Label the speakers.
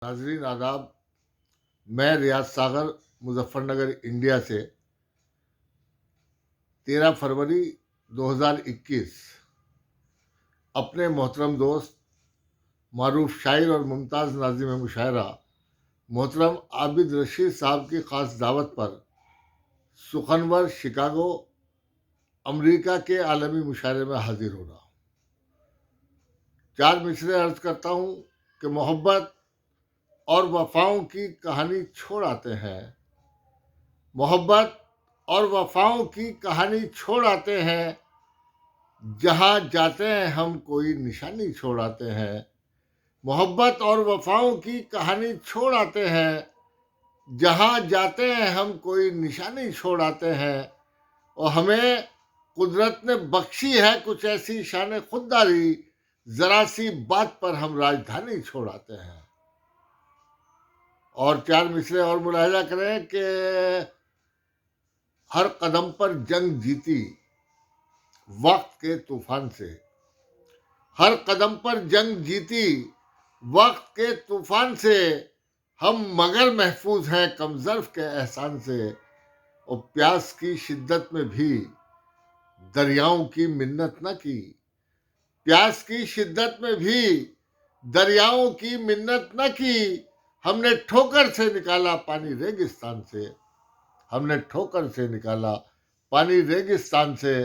Speaker 1: नाजरीन आदाब। मैं रियाज सागर मुजफ्फरनगर इंडिया से 13 फरवरी 2021 अपने मोहतरम दोस्त मारूफ शायर और मुमताज़ नाज़िम मुशायरा मोहतरम आबिद रशीद साहब की ख़ास दावत पर सुखनवर शिकागो अमेरिका के आलमी मुशायरे में हाजिर हो रहा हूँ। 4 मिसरे अर्ज करता हूँ कि मोहब्बत और वफाओं की कहानी छोड़ आते हैं, मोहब्बत और वफाओं की कहानी छोड़ आते हैं, जहाँ जाते हैं हम कोई निशानी छोड़ आते हैं। मोहब्बत और वफाओं की कहानी छोड़ आते हैं, जहाँ जाते हैं हम कोई निशानी छोड़ आते हैं। और हमें कुदरत ने बख्शी है कुछ ऐसी शान खुददारी, जरा सी बात पर हम राजधानी छोड़ आते हैं। और 4 मिसरे और मुलाहिजा करें कि हर कदम पर जंग जीती वक्त के तूफान से, हर कदम पर जंग जीती वक्त के तूफान से। हम मगर महफूज हैं कमजर्फ के एहसान से। और प्यास की शिद्दत में भी दरियाओं की मिन्नत न की, प्यास की शिद्दत में भी दरियाओं की मिन्नत न की। हमने ठोकर से निकाला पानी रेगिस्तान से, हमने ठोकर से निकाला पानी रेगिस्तान से।